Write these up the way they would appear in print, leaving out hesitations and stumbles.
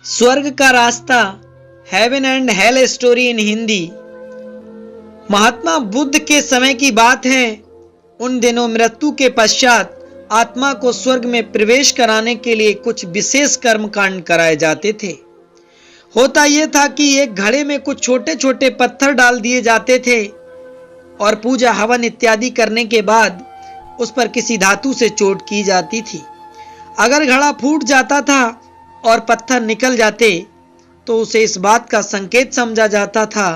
स्वर्ग का रास्ता, heaven and hell story in Hindi. Mahatma Buddha के समय की बात है। उन दिनों मृत्यु के पश्चात आत्मा को स्वर्ग में प्रवेश कराने के लिए कुछ विशेष कर्मकांड कराए जाते थे। होता यह था कि एक घड़े में कुछ छोटे छोटे पत्थर डाल दिए जाते थे और पूजा हवन इत्यादि करने के बाद उस पर किसी धातु से चोट की जाती थी। अगर घड़ा फूट जाता था और पत्थर निकल जाते तो उसे इस बात का संकेत समझा जाता था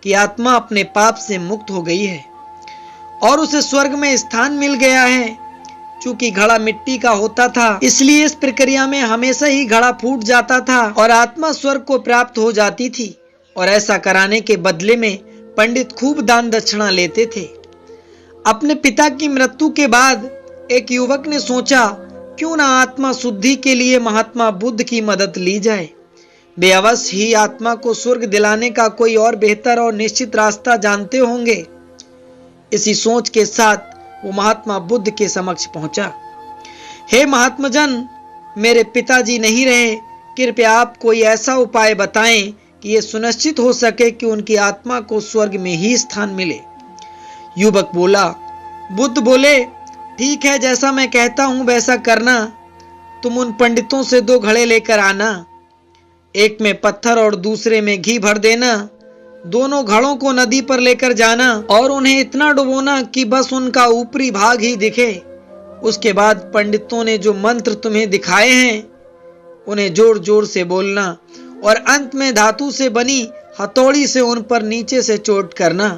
कि आत्मा अपने पाप से मुक्त हो गई है और उसे स्वर्ग में स्थान मिल गया है। चूंकि घड़ा मिट्टी का होता था, इसलिए इस प्रक्रिया में हमेशा ही घड़ा फूट जाता था और आत्मा स्वर्ग को प्राप्त हो जाती थी। और ऐसा कराने के बदले में पंडित खूब दान दक्षिणा लेते थे। अपने पिता की मृत्यु के बाद एक युवक ने सोचा, क्यों ना आत्मा शुद्धि के लिए महात्मा बुद्ध की मदद ली जाए। वे अवश्य ही आत्मा को स्वर्ग दिलाने का कोई और बेहतर और निश्चित रास्ता जानते होंगे। इसी सोच के साथ वो महात्मा बुद्ध के समक्ष पहुंचा। हे महात्माजन, मेरे पिताजी नहीं रहे, कृपया आप कोई ऐसा उपाय बताएं कि ये सुनिश्चित हो सके कि उनकी आत्मा को स्वर्ग में ही स्थान मिले। युवक बोला। बुद्ध बोले, ठीक है, जैसा मैं कहता हूं वैसा करना। तुम उन पंडितों से 2 घड़े लेकर आना, एक में पत्थर और दूसरे में घी भर देना। दोनों घड़ों को नदी पर लेकर जाना और उन्हें इतना डुबोना कि बस उनका ऊपरी भाग ही दिखे। उसके बाद पंडितों ने जो मंत्र तुम्हें दिखाए हैं उन्हें जोर जोर से बोलना और अंत में धातु से बनी हथौड़ी से उन पर नीचे से चोट करना।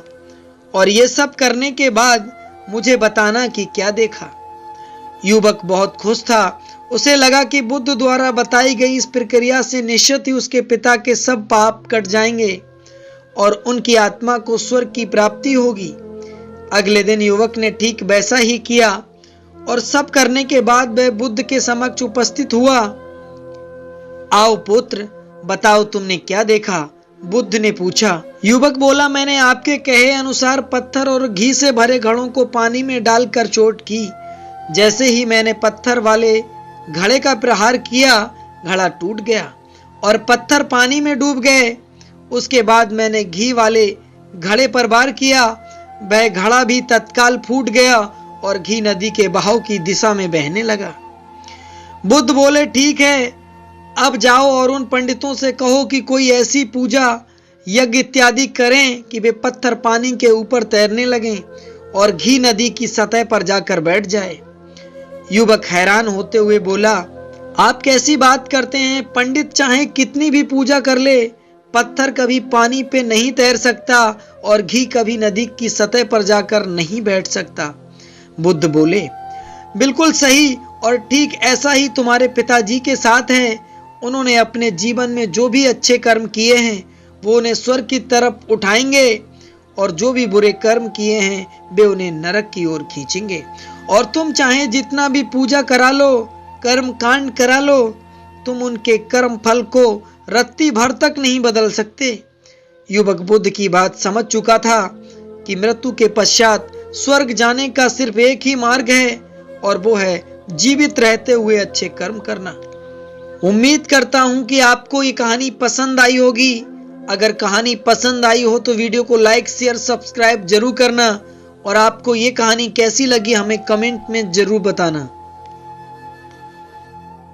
और ये सब करने के बाद मुझे बताना कि क्या देखा। युवक बहुत खुश था। उसे लगा कि बुद्ध द्वारा बताई गई इस प्रक्रिया से निश्चित ही उसके पिता के सब पाप कट जाएंगे और उनकी आत्मा को स्वर्ग की प्राप्ति होगी। अगले दिन युवक ने ठीक वैसा ही किया और सब करने के बाद वह बुद्ध के समक्ष उपस्थित हुआ। आओ पुत्र, बताओ तुमने क्या देखा, बुद्ध ने पूछा। युवक बोला, मैंने आपके कहे अनुसार पत्थर और घी से भरे घड़ों को पानी में डालकर चोट की। जैसे ही मैंने पत्थर वाले घड़े का प्रहार किया, घड़ा टूट गया और पत्थर पानी में डूब गए। उसके बाद मैंने घी वाले घड़े पर वार किया, वह घड़ा भी तत्काल फूट गया और घी नदी के बहाव की दिशा में बहने लगा। बुद्ध बोले, ठीक है, अब जाओ और उन पंडितों से कहो कि कोई ऐसी पूजा यज्ञ इत्यादि करें कि वे पत्थर पानी के ऊपर तैरने लगें और घी नदी की सतह पर जाकर बैठ जाए। युवक हैरान होते हुए बोला, आप कैसी बात करते हैं? पंडित चाहे कितनी भी पूजा कर ले, पत्थर कभी पानी पे नहीं तैर सकता और घी कभी नदी की सतह पर जाकर नहीं बैठ सकता। बुद्ध बोले, बिल्कुल सही और ठीक ऐसा ही तुम्हारे पिताजी के साथ है। उन्होंने अपने जीवन में जो भी अच्छे कर्म किए हैं वो उन्हें स्वर्ग की तरफ उठाएंगे और जो भी बुरे कर्म किए हैं वे उन्हें नरक की ओर खींचेंगे। और तुम चाहे जितना भी पूजा करा लो, कर्म कांड करा लो, तुम उनके कर्म फल को रत्ती भर तक नहीं बदल सकते। युवक बुद्ध की बात समझ चुका था कि मृत्यु के पश्चात स्वर्ग जाने का सिर्फ एक ही मार्ग है और वो है जीवित रहते हुए अच्छे कर्म करना। उम्मीद करता हूं कि आपको ये कहानी पसंद आई होगी। अगर कहानी पसंद आई हो तो वीडियो को लाइक, शेयर, सब्सक्राइब जरूर करना और आपको ये कहानी कैसी लगी हमें कमेंट में जरूर बताना।